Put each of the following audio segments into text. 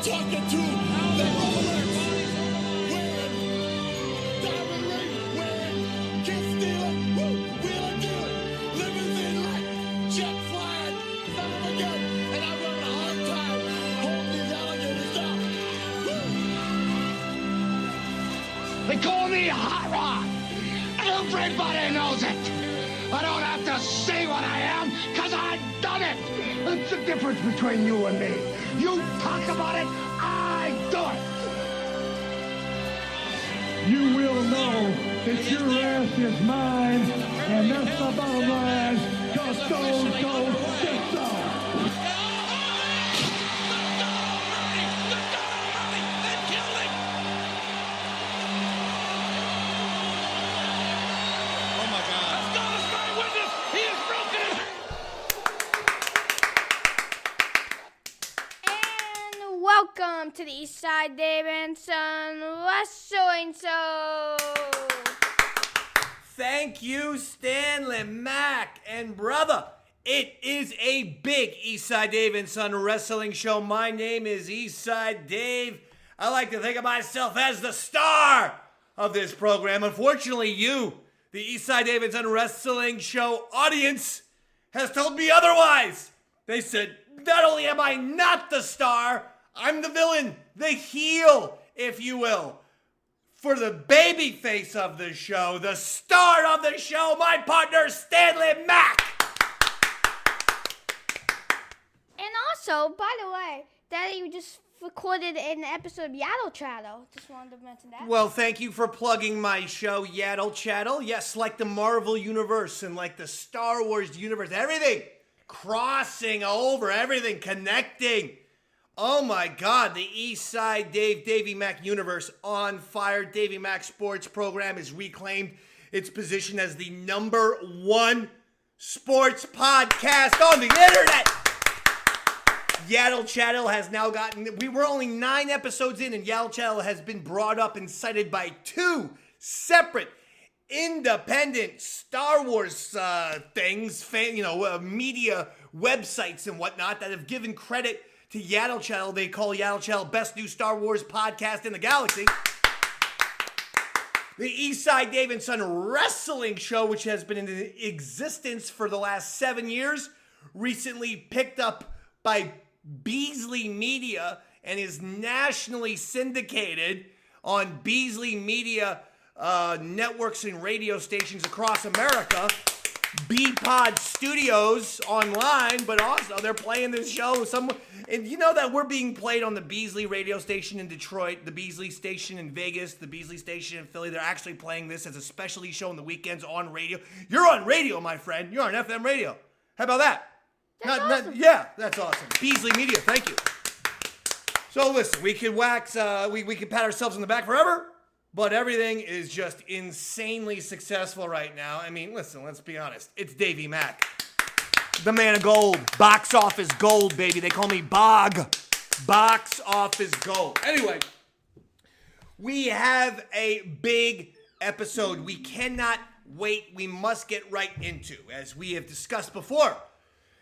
talking to the Rollins. Win. Diamond ring. Win. Kiss stealing. Woo. Wheeler dealing. Limousine light. Jet flying. Son of a gun. And I'm having a hard time holding these alligators down. Woo. They call me Hot Rod. Everybody knows it. I don't have to say what I am, because I've done it. That's the difference between you and me. You talk about it, I do it. You will know that your ass is mine, and that's the bottom line. Just go, get some. Welcome to the Eastside Dave and Son Wrestling Show. Thank you, Stanley, Mac, and brother. It is a big Eastside Dave and Son Wrestling Show. My name is Eastside Dave. I like to think of myself as the star of this program. Unfortunately, you, the Eastside Dave and Son Wrestling Show audience, has told me otherwise. They said, not only am I not the star, I'm the villain, the heel, if you will. For the baby face of the show, the star of the show, my partner, Stanley Mac. And also, by the way, Daddy, you just recorded an episode of Yaddle Chattel. Just wanted to mention that. Well, thank you for plugging my show, Yaddle Chattel. Yes, like the Marvel Universe and like the Star Wars universe, everything crossing over, everything connecting. Oh my God, the Eastside Davey Mac universe on fire. Davey Mac Sports program has reclaimed its position as the #1 sports podcast on the internet. Yaddle Chattel has now gotten, we were only 9 episodes in, and Yaddle Chattel has been brought up and cited by 2 separate independent Star Wars things, media websites and whatnot that have given credit to Yaddle Chattel. They call Yaddle Chattel best new Star Wars podcast in the galaxy. The Eastside Dave and Son Wrestling Show, which has been in existence for the last 7 years, recently picked up by Beasley Media and is nationally syndicated on Beasley Media networks and radio stations across America. B-Pod Studios online, but also they're playing this show. And you know that we're being played on the Beasley radio station in Detroit, the Beasley station in Vegas, the Beasley station in Philly. They're actually playing this as a specialty show on the weekends on radio. You're on radio, my friend. You're on FM radio. How about that? That's awesome. Yeah, that's awesome. Beasley Media, thank you. So listen, we could we could pat ourselves on the back forever, but everything is just insanely successful right now. I mean, listen, let's be honest. It's Davey Mac, the man of gold. Box office gold, baby. They call me Bog. Box office gold. Anyway, we have a big episode we cannot wait. We must get right into, as we have discussed before.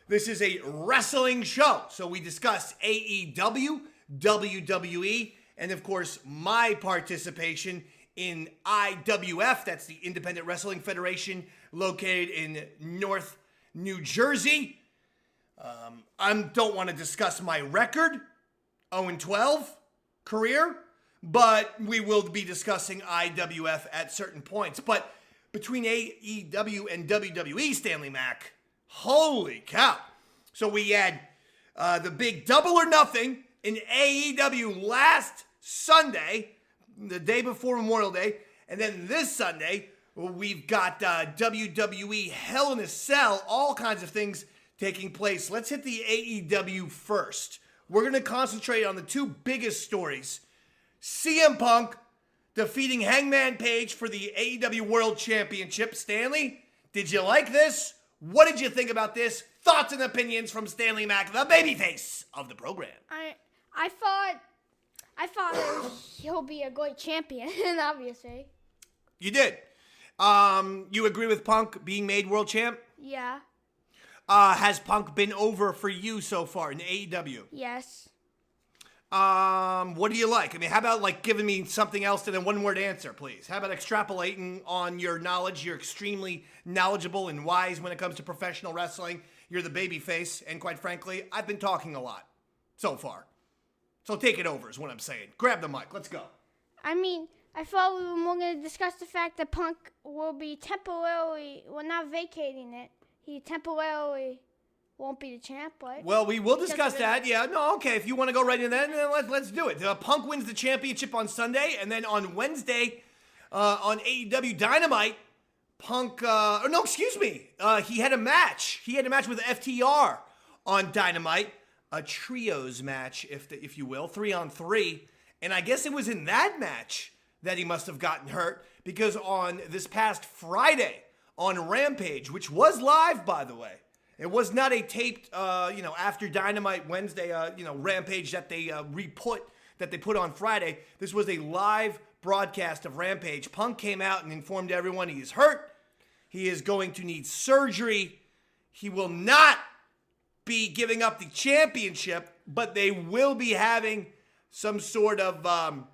This is a wrestling show. So we discuss AEW, WWE, and of course, my participation in IWF, that's the Independent Wrestling Federation located in North New Jersey. I don't want to discuss my record, 0-12 career, but we will be discussing IWF at certain points. But between AEW and WWE, Stanley Mac, holy cow. So we had the big Double or Nothing in AEW last Sunday, the day before Memorial Day, and then this Sunday, we've got WWE Hell in a Cell, all kinds of things taking place. Let's hit the AEW first. We're going to concentrate on the 2 biggest stories. CM Punk defeating Hangman Page for the AEW World Championship. Stanley, did you like this? What did you think about this? Thoughts and opinions from Stanley Mac, the babyface of the program. I thought he'll be a great champion, obviously. You did. You agree with Punk being made world champ? Yeah. Has Punk been over for you so far in AEW? Yes. What do you like? I mean, how about like giving me something else and then one word answer, please? How about extrapolating on your knowledge? You're extremely knowledgeable and wise when it comes to professional wrestling. You're the babyface, and quite frankly, I've been talking a lot so far. So take it over is what I'm saying. Grab the mic. Let's go. I mean, I thought we were more going to discuss the fact that Punk will be not vacating it. He temporarily won't be the champ, right? Well, we will discuss that. Yeah, no, okay. If you want to go right into that, then let's do it. Punk wins the championship on Sunday, and then on Wednesday, on AEW Dynamite, Punk. He had a match. He had a match with FTR on Dynamite, a trios match, if you will, 3-on-3. And I guess it was in that match that he must have gotten hurt, because on this past Friday on Rampage, which was live, by the way. It was not a taped, after Dynamite Wednesday, Rampage that they put on Friday. This was a live broadcast of Rampage. Punk came out and informed everyone he is hurt. He is going to need surgery. He will not be giving up the championship, but they will be having some sort of, a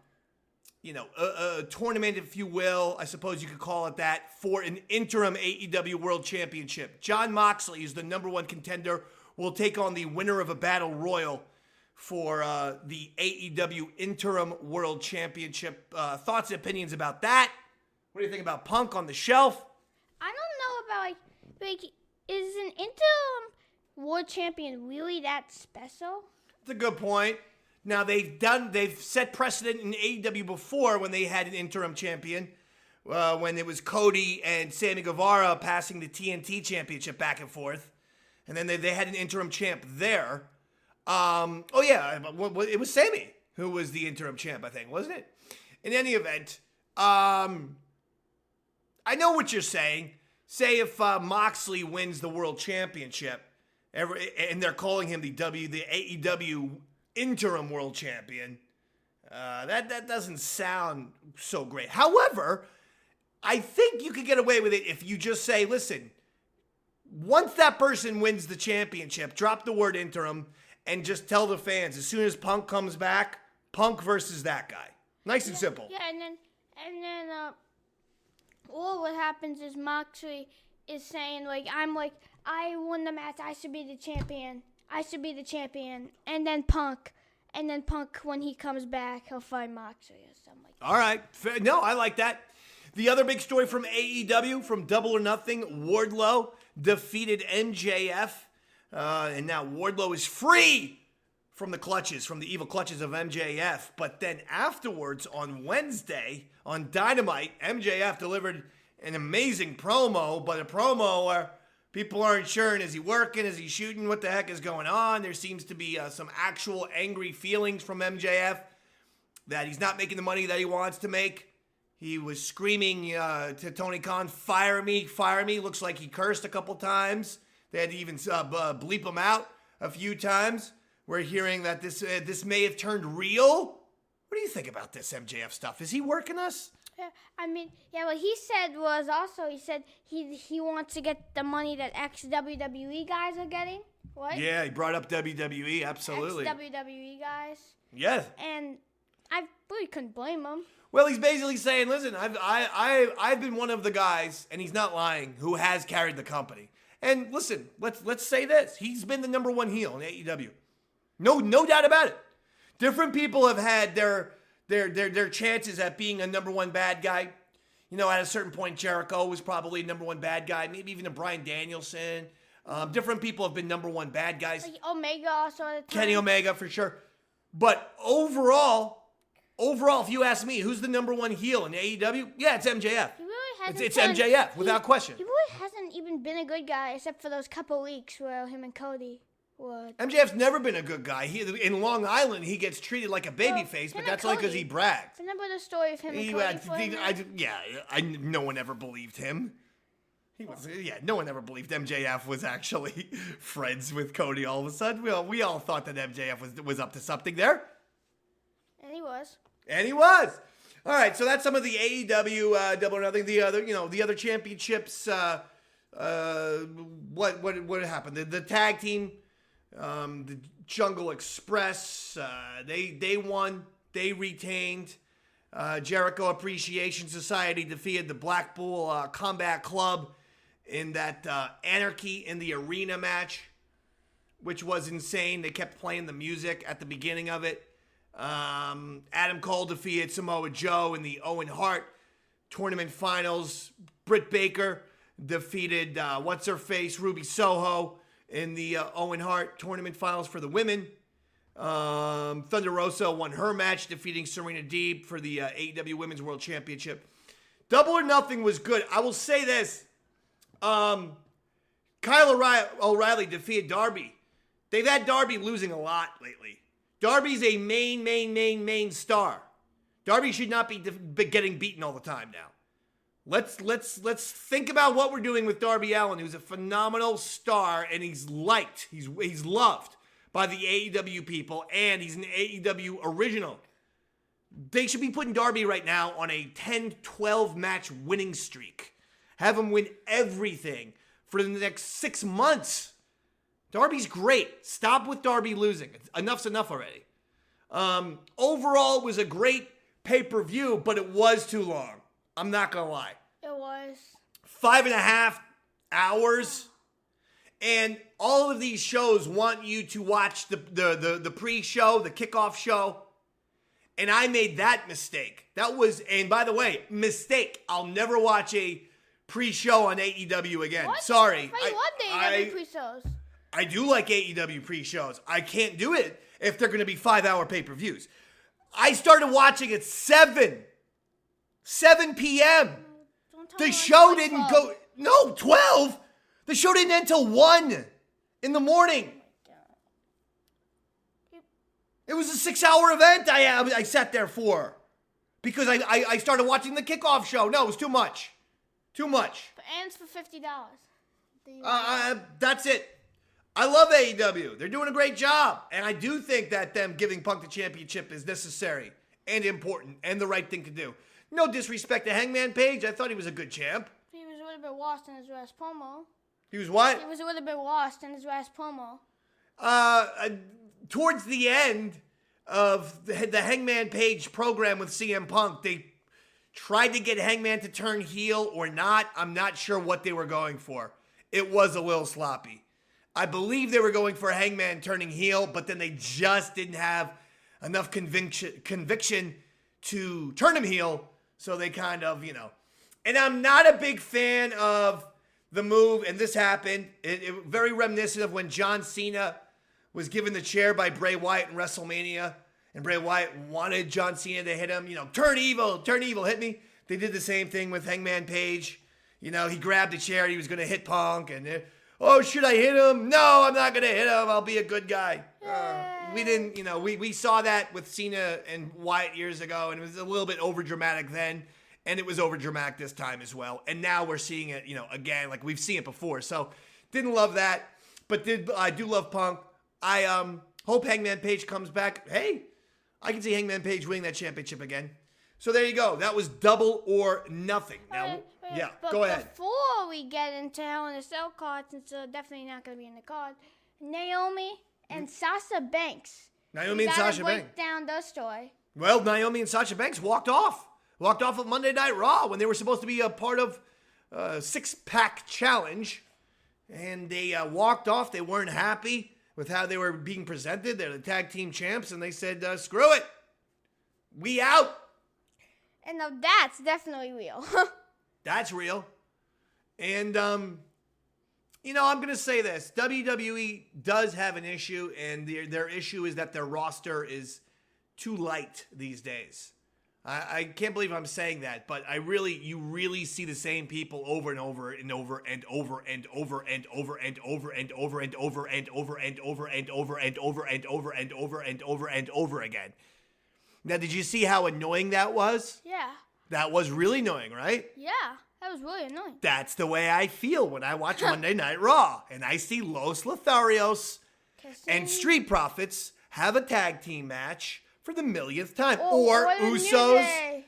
tournament, if you will, I suppose you could call it that, for an interim AEW World Championship. Jon Moxley is the number one contender, will take on the winner of a battle royal for the AEW Interim World Championship. Thoughts and opinions about that? What do you think about Punk on the shelf? I don't know about, like is an interim world champion really that special? That's a good point. Now, they've set precedent in AEW before when they had an interim champion, when it was Cody and Sammy Guevara passing the TNT championship back and forth. And then they had an interim champ there. It was Sammy who was the interim champ, I think, wasn't it? In any event, I know what you're saying. Say if Moxley wins the world championship, and they're calling him the AEW interim world champion, that doesn't sound so great. However, I think you could get away with it if you just say, listen, once that person wins the championship, drop the word interim and just tell the fans, as soon as Punk comes back, Punk versus that guy. Nice and simple. Yeah, and then all what happens is Moxley is saying, I won the match, I should be the champion. And then Punk, when he comes back, he'll find Moxley or something like that. All right. No, I like that. The other big story from AEW, from Double or Nothing, Wardlow defeated MJF. And now Wardlow is free from the evil clutches of MJF. But then afterwards, on Wednesday, on Dynamite, MJF delivered an amazing promo, but a promo where people aren't sure, is he working, is he shooting, what the heck is going on? There seems to be some actual angry feelings from MJF that he's not making the money that he wants to make. He was screaming to Tony Khan, fire me, fire me. Looks like he cursed a couple times. They had to even bleep him out a few times. We're hearing that this may have turned real. What do you think about this MJF stuff? Is he working us? What he said was also, he wants to get the money that ex-WWE guys are getting, right? Yeah, he brought up WWE, absolutely. Ex-WWE guys. Yeah. And I really couldn't blame him. Well, he's basically saying, listen, I've been one of the guys, and he's not lying, who has carried the company. And listen, let's say this. He's been the number one heel in AEW. No doubt about it. Different people have had their chances at being a number one bad guy. At a certain point, Jericho was probably number one bad guy. Maybe even a Bryan Danielson. Different people have been number one bad guys. Like Omega also at the time. Kenny Omega for sure. But overall, if you ask me, who's the number one heel in AEW? Yeah, it's MJF. He really hasn't. It's MJF without question. He really hasn't even been a good guy except for those couple weeks where him and Cody were. MJF's never been a good guy. In Long Island, he gets treated like a babyface, but that's only because he bragged. Remember the story of him and Cody? No one ever believed him. No one ever believed MJF was actually friends with Cody all of a sudden. We all thought that MJF was up to something there. And he was. All right, so that's some of the AEW Double or Nothing. The other championships. What happened? The tag team, the Jungle Express. They won. They retained. Jericho Appreciation Society defeated the Blackpool Combat Club in that Anarchy in the Arena match, which was insane. They kept playing the music at the beginning of it. Adam Cole defeated Samoa Joe in the Owen Hart tournament finals. Britt Baker defeated what's-her-face, Ruby Soho, in the Owen Hart tournament finals for the women. Thunder Rosa won her match, defeating Serena Deeb for the AEW Women's World Championship. Double or Nothing was good. I will say this. Kyle O'Reilly defeated Darby. They've had Darby losing a lot lately. Darby's a main star. Darby should not be getting beaten all the time now. Let's think about what we're doing with Darby Allin, who's a phenomenal star, and he's liked. He's loved by the AEW people, and he's an AEW original. They should be putting Darby right now on a 10-12 match winning streak. Have him win everything for the next 6 months. Darby's great. Stop with Darby losing. Enough's enough already. Overall, it was a great pay-per-view, but it was too long. I'm not going to lie. It was. 5.5 hours. And all of these shows want you to watch the pre-show, the kickoff show. And I made that mistake. That was, and by the way, mistake. I'll never watch a pre-show on AEW again. What? Sorry. I love the AEW pre-shows. I do like AEW pre-shows. I can't do it if they're going to be 5-hour pay-per-views. I started watching at 7 p.m. The show didn't go... No, 12? The show didn't end until 1 in the morning. It was a 6-hour event I sat there for. Because I started watching the kickoff show. No, it was too much. Too much. And it's for $50. That's it. I love AEW. They're doing a great job. And I do think that them giving Punk the championship is necessary and important and the right thing to do. No disrespect to Hangman Page. I thought he was a good champ. He was a little bit lost in his last promo. He was what? He was a little bit lost in his last promo. Towards the end of the Hangman Page program with CM Punk, they tried to get Hangman to turn heel or not. I'm not sure what they were going for. It was a little sloppy. I believe they were going for Hangman turning heel, but then they just didn't have enough conviction to turn him heel, so they kind of, And I'm not a big fan of the move, and this happened. It very reminiscent of when John Cena was given the chair by Bray Wyatt in WrestleMania, and Bray Wyatt wanted John Cena to hit him, turn evil, hit me. They did the same thing with Hangman Page. He grabbed the chair, he was going to hit Punk, and should I hit him? No, I'm not going to hit him. I'll be a good guy. We didn't, we saw that with Cena and Wyatt years ago, and it was a little bit overdramatic then, and it was overdramatic this time as well. And now we're seeing it, again, like we've seen it before. So didn't love that, but I do love Punk. I hope Hangman Page comes back. Hey, I can see Hangman Page winning that championship again. So there you go. That was Double or Nothing. Now, go ahead. Before we get into Hell in a Cell card, since they're definitely not going to be in the card, Naomi and Sasha Banks. Naomi and Sasha Banks. Break down the story. Well, Naomi and Sasha Banks walked off of Monday Night Raw when they were supposed to be a part of a six-pack challenge. And they walked off. They weren't happy with how they were being presented. They're the tag team champs, and they said, screw it. We out. And now that's definitely real. That's real. And, I'm going to say this. WWE does have an issue, and their issue is that their roster is too light these days. I can't believe I'm saying that, but you really see the same people over and over and over and over and over and over and over and over and over and over and over and over and over and over and over and over and over again. Now, did you see how annoying that was? Yeah. That was really annoying, right? Yeah, that was really annoying. That's the way I feel when I watch Monday Night Raw, and I see Los Lotharios and Street Profits have a tag team match for the millionth time. Or Usos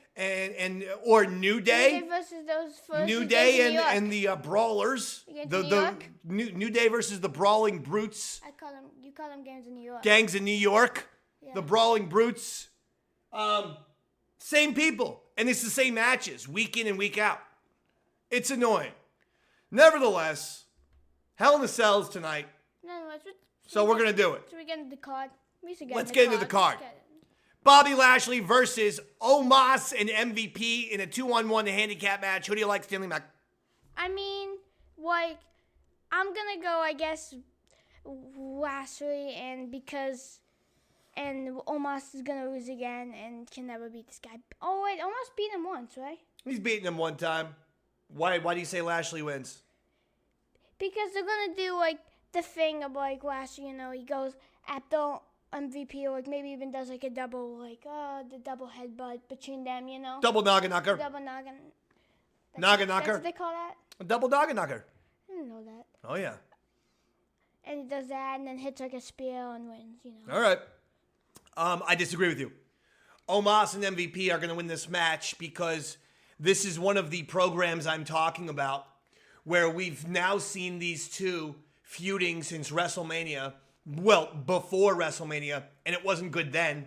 or New Day. New Day versus those first. New Day and the Brawlers. The New Day versus the Brawling Brutes. You call them Gangs in New York. Gangs in New York. Yeah. The Brawling Brutes. Same people. And it's the same matches, week in and week out. It's annoying. Nevertheless, Hell in a Cell's tonight. So we're going to do it. So we get into the card. Let's get into the card. Bobby Lashley versus Omos and MVP in a 2-on-1 handicap match. Who do you like, Stanley Mac? I mean, like, I'm going to go, I guess, Lashley, and Omos is going to lose again and can never beat this guy. Oh, wait, Omos beat him once, right? He's beaten him one time. Why do you say Lashley wins? Because they're going to do, like, the thing of, like, Lashley, he goes at the MVP, or like maybe even does like a double, the double headbutt between them, Double noggin knocker. Double noggin. Noggin knocker. That's what they call that? A double noggin knocker. I didn't know that. Oh, yeah. And he does that and then hits like a spear and wins, All right. I disagree with you. Omos and MVP are going to win this match because this is one of the programs I'm talking about where we've now seen these two feuding since WrestleMania. Well, before WrestleMania, and it wasn't good then.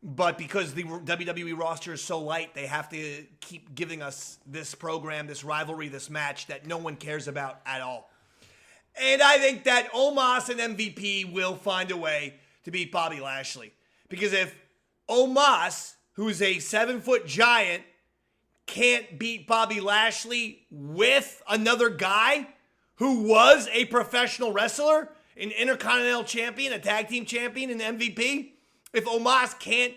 But because the WWE roster is so light, they have to keep giving us this program, this rivalry, this match that no one cares about at all. And I think that Omos and MVP will find a way to beat Bobby Lashley. Because if Omos, who's a 7-foot giant, can't beat Bobby Lashley with another guy who was a professional wrestler, an Intercontinental Champion, a Tag Team Champion, an MVP. If Omos can't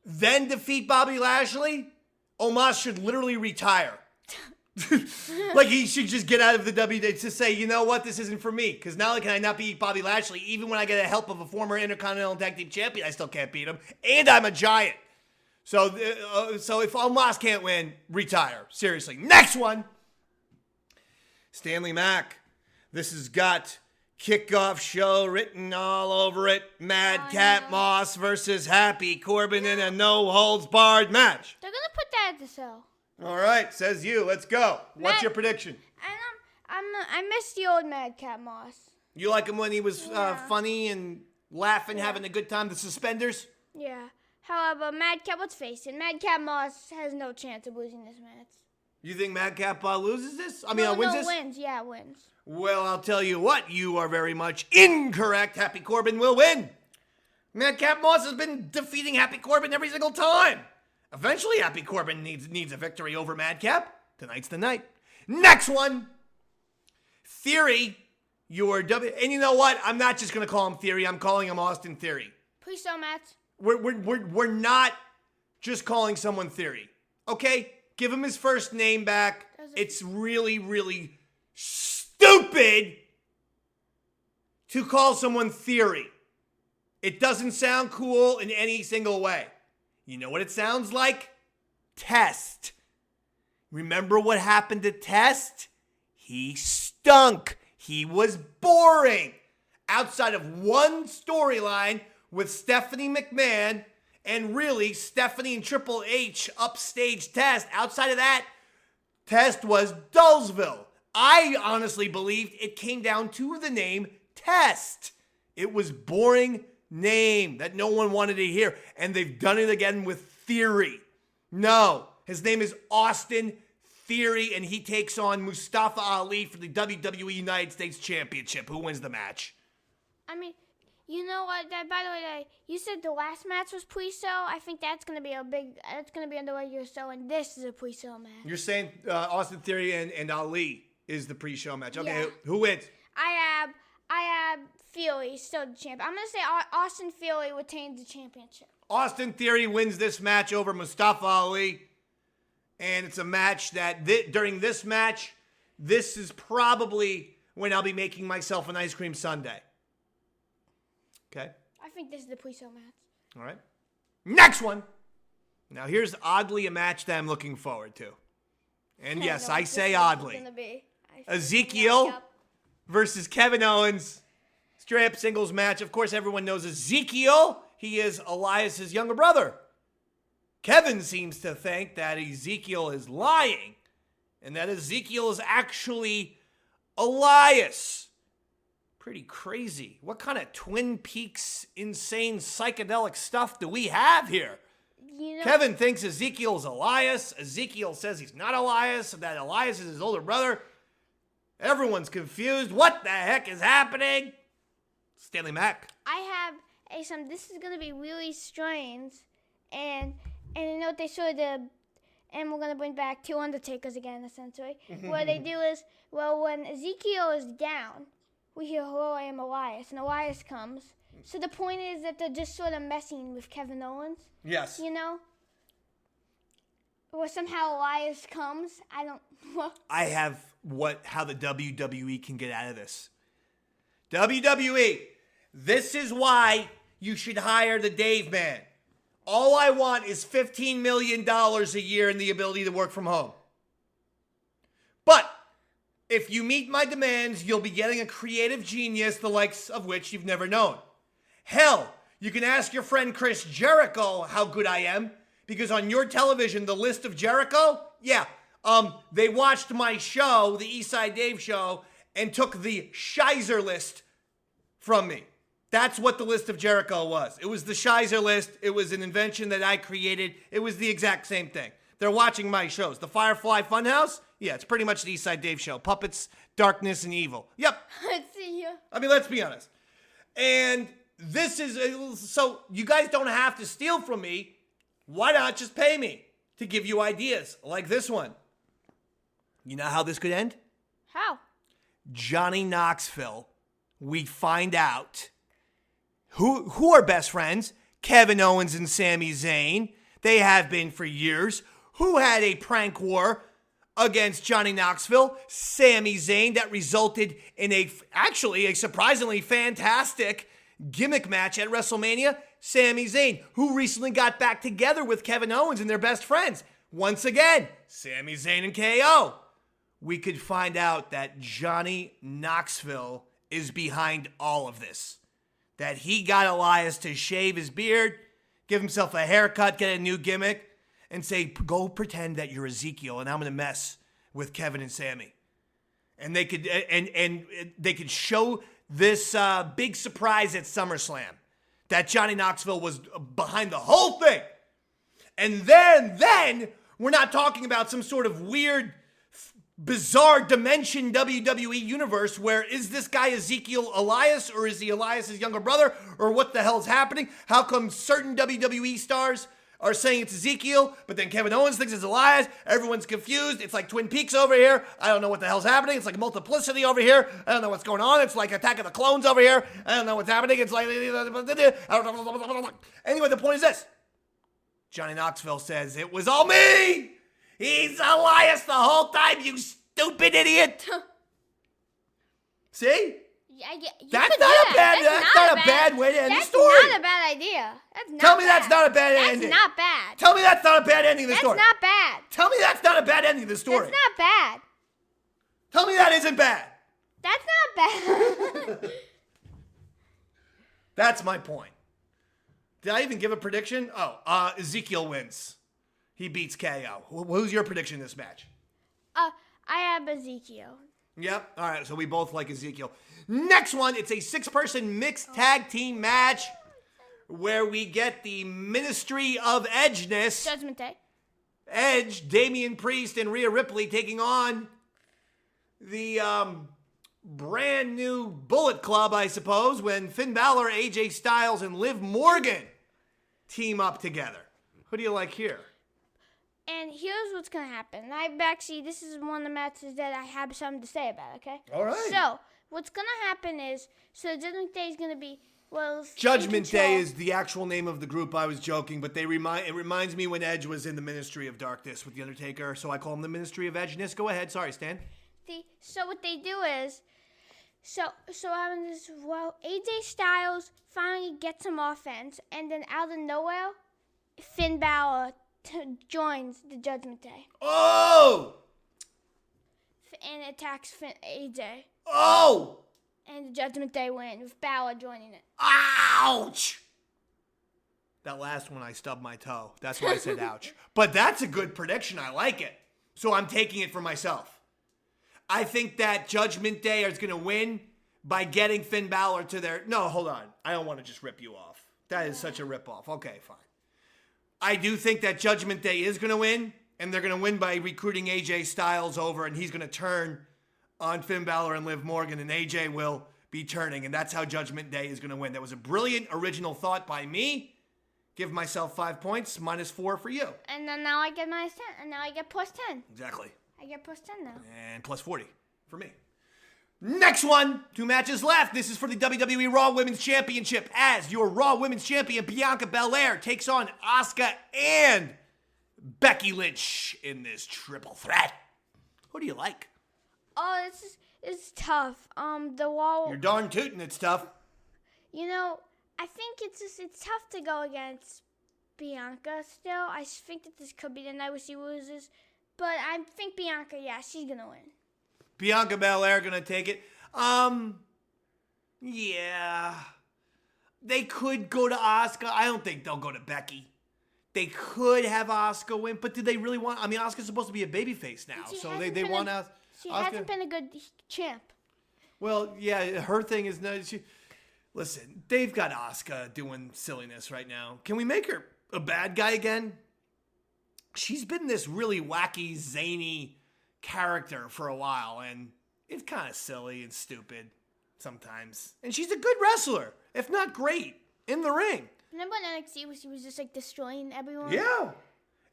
then defeat Bobby Lashley, Omos should literally retire. Like he should just get out of the WWE to say, you know what, this isn't for me. Because not only can I not beat Bobby Lashley, even when I get the help of a former Intercontinental Tag Team Champion, I still can't beat him. And I'm a giant. So if Omos can't win, retire. Seriously. Next one. Stanley Mac. This has got kickoff show written all over it. Madcap Moss versus Happy Corbin in a no-holds-barred match. They're going to put that at the Celll. All right, says you. Let's go. What's your prediction? I miss the old Madcap Moss. You like him when he was funny and laughing, having a good time, the suspenders? Yeah. However, Madcap, let's face it, Madcap Moss has no chance of losing this match. You think Madcap loses this? Wins this? Wins. Yeah, wins. Well, I'll tell you what, you are very much incorrect. Happy Corbin will win. Madcap Moss has been defeating Happy Corbin every single time. Eventually, Happy Corbin needs a victory over Madcap. Tonight's the night. Next one. Theory, and you know what? I'm not just going to call him Theory. I'm calling him Austin Theory. Pre-show match. We're not just calling someone Theory. Okay? Give him his first name back. It's really, really stupid to call someone Theory. It doesn't sound cool in any single way. You know what it sounds like? Test. Remember what happened to Test? He stunk. He was boring. Outside of one storyline with Stephanie McMahon and really Stephanie and Triple H upstage Test, outside of that, Test was Dullsville. I honestly believed it came down to the name Test. It was boring name that no one wanted to hear. And they've done it again with Theory. No, his name is Austin Theory, and he takes on Mustafa Ali for the WWE United States Championship. Who wins the match? You know what? By the way, you said the last match was pre-show. I think that's going to be that's going to be on the regular show, and this is a pre-show match. You're saying Austin Theory and Ali is the pre-show match. Okay, yeah. Who wins? I have Theory still the champion. I'm going to say Austin Theory retains the championship. Austin Theory wins this match over Mustafa Ali. And it's a match that during this match, this is probably when I'll be making myself an ice cream sundae. Okay? I think this is the pre-show match. All right. Next one. Now here's oddly a match that I'm looking forward to. And yes, I say oddly. Ezekiel versus Kevin Owens. Straight up singles match. Of course, everyone knows Ezekiel. He is Elias's younger brother. Kevin seems to think that Ezekiel is lying and that Ezekiel is actually Elias. Pretty crazy. What kind of Twin Peaks insane psychedelic stuff do we have here? Kevin thinks Ezekiel's Elias. Ezekiel says he's not Elias, that Elias is his older brother. Everyone's confused. What the heck is happening? Stanley Mac. I have some. This is gonna be really strange, and you know what they sort of, and we're gonna bring back two Undertakers again, essentially. What they do is, well, when Ezekiel is down, we hear, "Hello, I am Elias," and Elias comes. So the point is that they're just sort of messing with Kevin Owens. Yes. You know? Or somehow Elias comes. I don't. I have how the WWE can get out of this. WWE, this is why you should hire the Dave Man. All I want is $15 million a year and the ability to work from home. But if you meet my demands, you'll be getting a creative genius, the likes of which you've never known. Hell, you can ask your friend Chris Jericho how good I am, because on your television, the list of Jericho, they watched my show, the Eastside Dave Show, and took the Shizer list from me. That's what the list of Jericho was. It was the Shizer list. It was an invention that I created. It was the exact same thing. They're watching my shows. The Firefly Funhouse, yeah, it's pretty much the Eastside Dave Show. Puppets, darkness, and evil. Yep. Let's see here. I mean, let's be honest. And this is, so you guys don't have to steal from me. Why not just pay me to give you ideas like this one? You know how this could end? How? Johnny Knoxville. We find out who are best friends. Kevin Owens and Sami Zayn. They have been for years. Who had a prank war against Johnny Knoxville? Sami Zayn, that resulted in a surprisingly fantastic gimmick match at WrestleMania. Sami Zayn, who recently got back together with Kevin Owens and they're best friends. Once again, Sami Zayn and KO. We could find out that Johnny Knoxville is behind all of this. That he got Elias to shave his beard, give himself a haircut, get a new gimmick, and say, go pretend that you're Ezekiel and I'm going to mess with Kevin and Sami. And they could and they could show this big surprise at SummerSlam that Johnny Knoxville was behind the whole thing. And then we're not talking about some sort of weird, bizarre dimension WWE universe where is this guy Ezekiel Elias or is he Elias' younger brother or what the hell's happening? How come certain WWE stars are saying it's Ezekiel, but then Kevin Owens thinks it's Elias? Everyone's confused. It's like Twin Peaks over here. I don't know what the hell's happening. It's like multiplicity over here. I don't know what's going on. It's like Attack of the Clones over here. I don't know what's happening. It's like... Anyway, the point is this. Johnny Knoxville says, it was all me! He's Elias the whole time, you stupid idiot! See? That's not a bad way to end the story. That's not a bad idea. Tell me that's not a bad ending. That's not bad. Tell me that's not a bad ending of the story. That's not bad. Tell me that's not a bad ending of the story. That's not bad. Tell me that isn't bad. That's not bad. That's my point. Did I even give a prediction? Ezekiel wins. He beats KO. Who's your prediction in this match? I have Ezekiel. Yep. All right, so we both like Ezekiel. Next one, it's a 6-person mixed tag team match where we get the Ministry of Edgeness. Judgment Day. Edge, Damian Priest, and Rhea Ripley taking on the brand new Bullet Club, I suppose, when Finn Balor, AJ Styles, and Liv Morgan team up together. Who do you like here? And here's what's going to happen. This is one of the matches that I have something to say about, okay? All right. So, what's going to happen is, Judgment Day is going to be, Judgment Day is the actual name of the group. I was joking, but it reminds me when Edge was in the Ministry of Darkness with The Undertaker, so I call him the Ministry of Edgeness. Go ahead. Sorry, Stan. So what they do is, AJ Styles finally gets some offense, and then out of nowhere, Finn Balor joins the Judgment Day. Oh! And attacks AJ. Oh! And the Judgment Day win with Balor joining it. Ouch! That last one, I stubbed my toe. That's why I said ouch. But that's a good prediction. I like it. So I'm taking it for myself. I think that Judgment Day is going to win by getting Finn Balor to their... No, hold on. I don't want to just rip you off. That is such a rip-off. Okay, fine. I do think that Judgment Day is going to win, and they're going to win by recruiting AJ Styles over, and he's going to turn on Finn Balor and Liv Morgan, and AJ will be turning, and that's how Judgment Day is going to win. That was a brilliant original thought by me. Give myself 5 points, -4 for you. And then now I get -10, and now I get +10. Exactly. I get +10 now. And +40 for me. Next one, 2 matches left. This is for the WWE Raw Women's Championship as your Raw Women's Champion Bianca Belair takes on Asuka and Becky Lynch in this triple threat. Who do you like? Oh, it's tough. The wall. You're darn tootin', it's tough. You know, I think it's tough to go against Bianca still. I think that this could be the night where she loses. But I think Bianca, yeah, she's going to win. Bianca Belair going to take it. Yeah. They could go to Asuka. I don't think they'll go to Becky. They could have Asuka win, but do they really want... I mean, Asuka's supposed to be a babyface now, so they want to... She hasn't been a good champ. Well, yeah, her thing is... Listen, they've got Asuka doing silliness right now. Can we make her a bad guy again? She's been this really wacky, zany character for a while, and it's kind of silly and stupid sometimes. And she's a good wrestler, if not great, in the ring. Remember when NXT where she was just like destroying everyone? Yeah.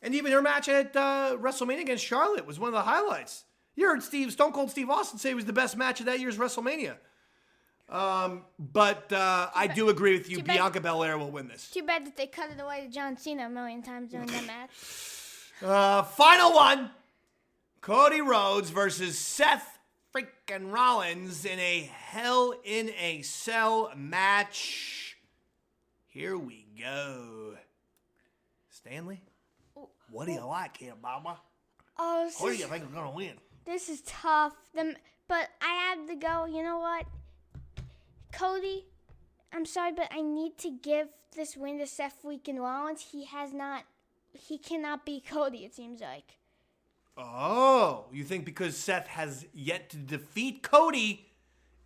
And even her match at WrestleMania against Charlotte was one of the highlights. You heard Stone Cold Steve Austin say it was the best match of that year's WrestleMania. But I do agree with you. Bianca Belair will win this. Too bad that they cut it away to John Cena a million times during that match. Final one. Cody Rhodes versus Seth freaking Rollins in a Hell in a Cell match. Here we go. Stanley, what do you like here, Mama? Who do you think is going to win? This is tough. But I have to go. You know what? Cody, I'm sorry, but I need to give this win to Seth freaking Rollins. He cannot beat Cody, it seems like. Oh, you think because Seth has yet to defeat Cody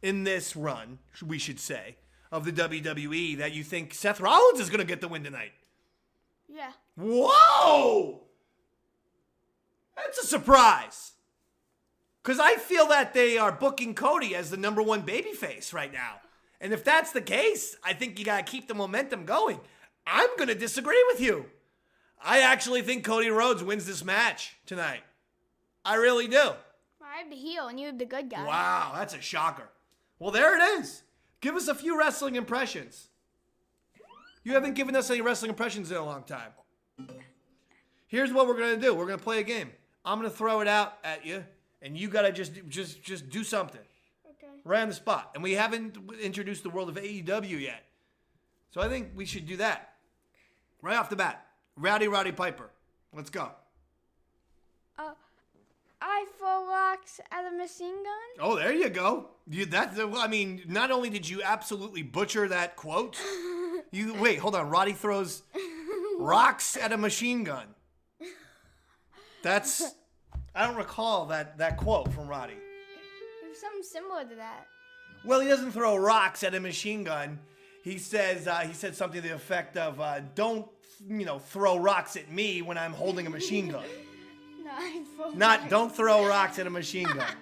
in this run, we should say, of the WWE, that you think Seth Rollins is going to get the win tonight? Yeah. Whoa! That's a surprise. Because I feel that they are booking Cody as the #1 babyface right now. And if that's the case, I think you got to keep the momentum going. I'm going to disagree with you. I actually think Cody Rhodes wins this match tonight. I really do. I'm the heel and you're the good guy. Wow, that's a shocker. Well, there it is. Give us a few wrestling impressions. You haven't given us any wrestling impressions in a long time. Here's what we're going to do. We're going to play a game. I'm going to throw it out at you, and you got to just do something. Okay. Right on the spot. And we haven't introduced the world of AEW yet. So I think we should do that. Right off the bat. Roddy Piper. Let's go. I throw rocks at a machine gun? Oh, there you go. Not only did you absolutely butcher that quote, wait, hold on. Roddy throws rocks at a machine gun. I don't recall that quote from Roddy. It was something similar to that. Well, he doesn't throw rocks at a machine gun. He said something to the effect of, don't, throw rocks at me when I'm holding a machine gun. Don't throw rocks at a machine gun.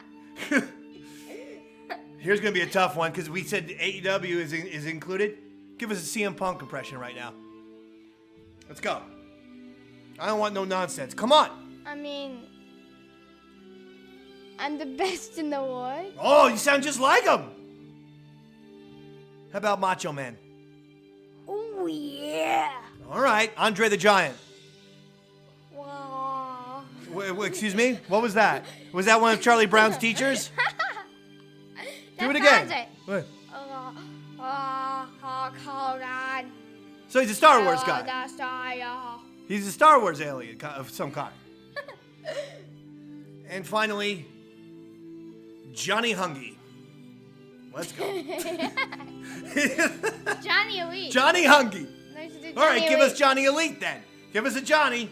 Here's going to be a tough one because we said AEW is included. Give us a CM Punk impression right now. Let's go. I don't want no nonsense. Come on. I'm the best in the world. Oh, you sound just like him. How about Macho Man? Oh, yeah. All right. Andre the Giant. Wow. Excuse me? What was that? Was that one of Charlie Brown's teachers? Do it again. What? Hold on. So he's a Star Wars guy. He's a Star Wars alien of some kind. And finally, Johnny Hungy. Let's go. Johnny Elite. Johnny Hungy. No, All right, give us Johnny Elite then. Give us a Johnny.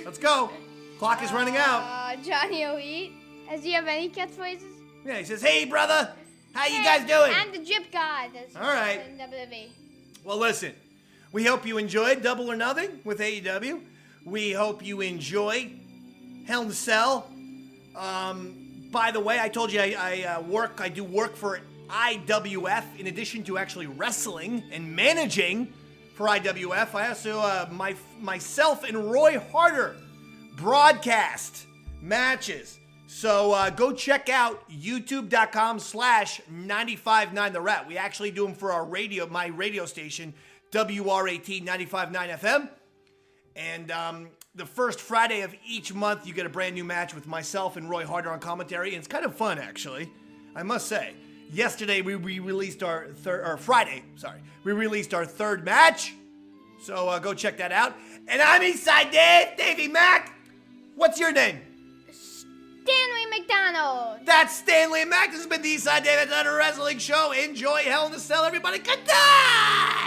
Let's go. Clock is running out. Johnny Elite. Does he have any catchphrases? Yeah, he says, "Hey, brother, how you guys doing?" I'm the Drip God. That's all right. WWE. Well, listen, we hope you enjoyed Double or Nothing with AEW. We hope you enjoy Hell in a Cell. By the way, I told you I do work for IWF in addition to actually wrestling and managing for IWF. I also myself and Roy Harder broadcast matches. So go check out youtube.com/959TheRat. We actually do them for our my radio station, WRAT 95.9 FM. And the first Friday of each month, you get a brand new match with myself and Roy Harder on commentary. And it's kind of fun, actually, I must say. Yesterday, we released Friday, we released our third match. So go check that out. And I'm Eastside Dave, Davey Mac. What's your name? Stanley McDonald. That's Stanley and Mac. This has been the Eastside Dave. It's not a wrestling show. Enjoy Hell in a Cell, everybody. Good night!